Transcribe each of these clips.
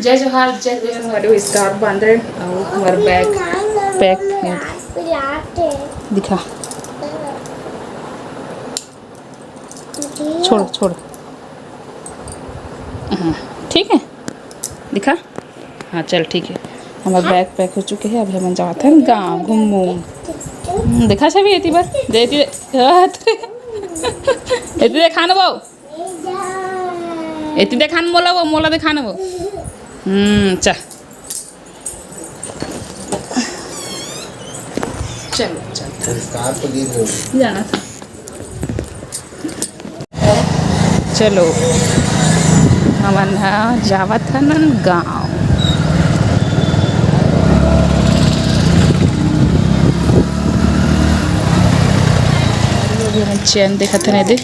जय जोहार जय हमारे स्कार्फ बांध रहे और हमारा बैग पैक दिखा छोड़ छोड़ हाँ ठीक है दिखा हाँ चल ठीक है हमारा बैग पैक हो चुके हैं। अभी हम जाते हैं गाँव घूमू देखा छवि एती बार देती एती दे खान बो एती दे खान मोला दे खान बो चल चलो चल जाना था चलो हमारा जावा था न गाँव चैन देखा था नहीं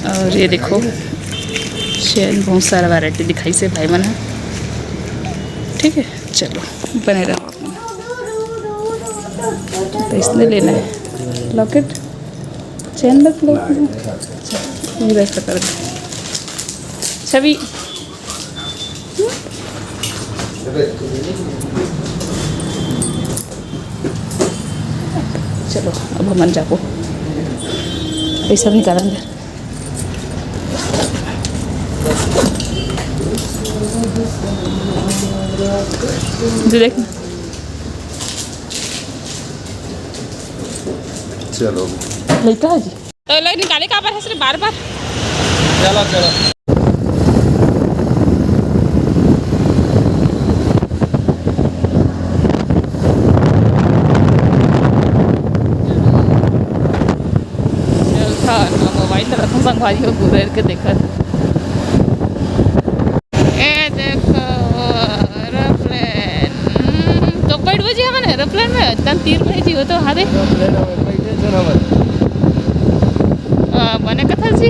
और ये देखो चैन बहुत सारा वैरायटी दिखाई से भाई मन है ठीक है। चलो बने रहो तो इसने लेना है लॉकेट चैन बस लो ये वैसा कर दे छवि चलो अब हम जाको पैसा निकाल अंदर देखना चलो लेता है जी तो ले निकाले कहाँ पर है सिर्फ बार बार चलो चलो मोबाइल रखा संगवारी हो गुजर के देखा ए देखो एरोप्लेन तो बैठ बजे हमन एरोप्लेन में तन तीर में जी हो तो हादे बने कथल जी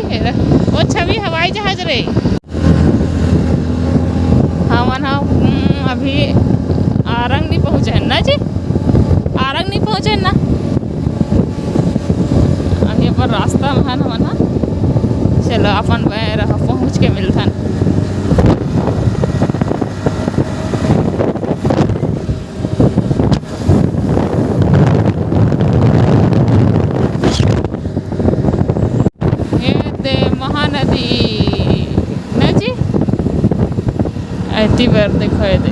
वो छवि हवाई जहाज रे हमन अभी आरंग नहीं पहुँचे हैं ना जी आरंग नहीं पहुँचे ना अभी पर रास्ता में है ना चलो अपन पहुँच के मिलथन महानदी न जी ऐती बार देखो दे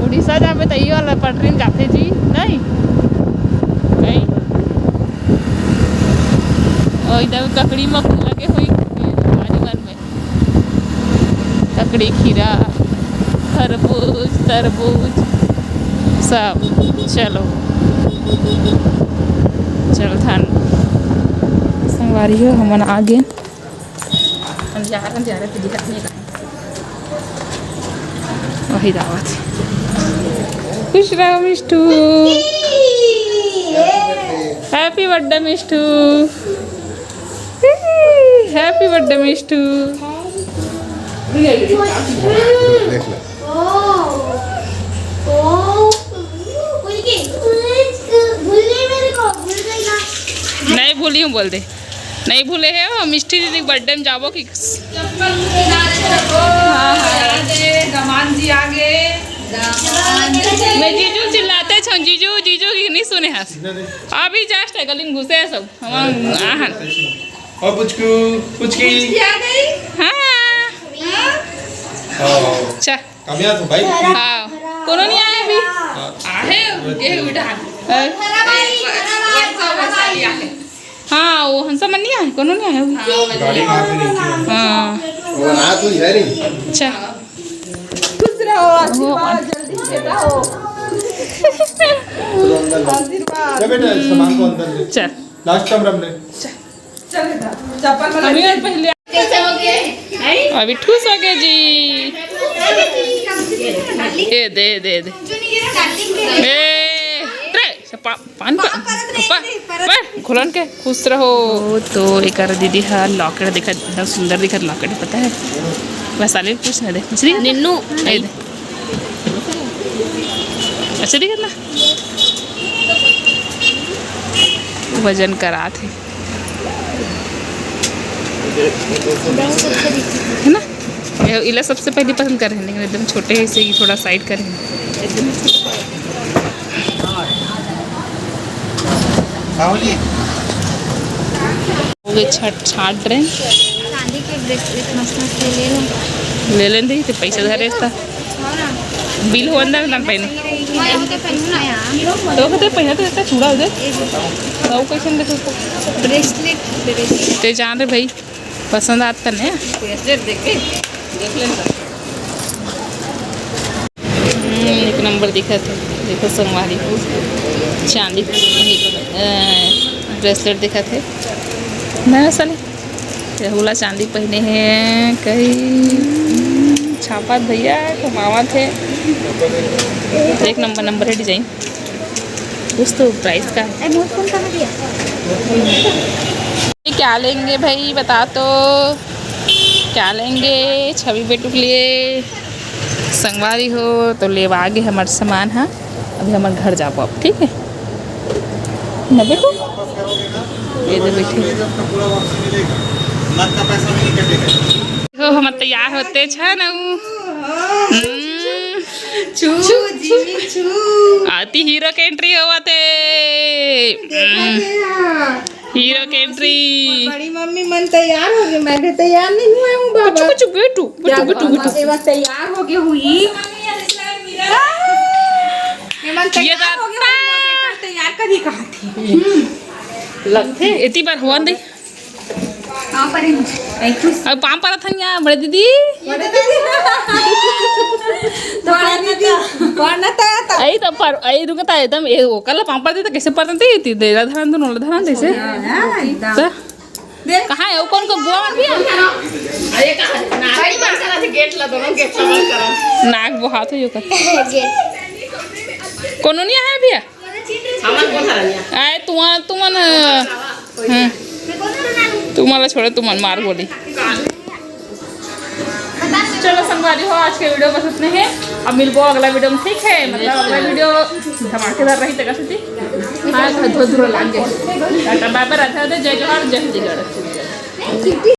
उड़ीसा जाबे तो ये वाला पटरी जाते जी नहीं कहीं और इधर ककड़ी मकड़ी लगे हुई मन में ककड़ी खीरा खरबूज तरबूज सब चलो चल थान संगवारी हो हमन आगे हम जा रहे तो दिखत नहीं वही दावत खुश रहो Mishtu happy birthday Mishtu happy birthday Mishtu नहीं भूली हूँ बोल दे नहीं भूले है वो मिष्टी दीदी बर्थडे में जाबो कि मैं जीजू चिल्लाते छो जीजू जीजू की नहीं सुने हस अभी जस्ट है गली में घुसे है सब हम आहन और पुचकी आ गई हाँ अच्छा कमिया तो भाई हाँ कोनो नहीं आए अभी आहे के उठा हाँ वो हंसा मन नहीं आए कोनो नहीं आए गाड़ी कहाँ पे नहीं हाँ वो ना तो है नहीं अच्छा खुश रहो आशीर्वाद जल्दी से रहो आशीर्वाद ले बेटा सामान को अंदर ले चल लास्ट कमरा में ले चल बेटा चप्पल में अभी और पहले अभी ठूस हो गए जी ये दे दे दे पान खुलन के खुश रहो तो एक दीदी है लॉकेट दिखा एकदम सुंदर दिखा लॉकेट पता है वैसाले कुछ ना दे निन्नू दे अच्छा दिखा ना वजन करा थे है ना इला सबसे पहले पसंद कर रहे हैं, लेकिन एकदम छोटे हैं, इसे थोड़ा साइड करें एकदम। हो गए छाट रहे हैं। चांदी के ब्रेसलेट मस्त मस्त ले लो। ले लें दी तो पैसा धरे था बिल हो अंदर ना पहने तो कहते पहना तो इतना चूड़ा हो जाए तो कैसे देखो ब्रेसलेट ते जान रे भाई पसंद आता नहीं देख लेना। एक नंबर दिखा था। देखो संगवारी चांदी ब्रेसलेट दिखा थे नया साले हुला चांदी पहने हैं कहीं छापा भैया कमावा थे। एक नंबर है डिजाइन। कुछ तो प्राइस का है। क्या लेंगे भाई बता तो क्या लेंगे छवि बेटू के लिए संगवारी हो तो ले आगे हमारे सामान। हाँ अभी हमारे घर जाओ अब ठीक है ना बेटू। ये दे बैठे हो हम तैयार होते छ ना आती हीरो के एंट्री हुआ थे। हीरो की एंट्री। बड़ी मम्मी मन तैयार हो गई, मैं भी तैयार नहीं हुआ हूँ बाबा। कुछ बेटू तैयार हो गई हुई तैयार हो गया तैयार कभी कहा थी लगते इतनी बार हुआ नहीं। अब पाम पर था यहाँ बड़े दीदी आई तो पर आई रुकता एकदम ये वो कल पाम पर देता कैसे पड़ते थे दे धरन तो नोला धरन जैसे कहाँ है वो कौन को बुआ भी अरे कहा गेट ला दोनों गेट ला बंद करा नाक वो हाथ हो कौन नहीं आया भैया सामान कौन हरानिया आए तुम्हारा छोड़े तुम मार बोली। चलो संगवारी हो आज के वीडियो बस इतने हैं। अब मिलबो अगला वीडियो में ठीक है। मतलब अगला वीडियो धमाकेदार रही तक से हाँ धो धुरो लाग गए। बाय बाय राधा जय जोहार जय हिंद।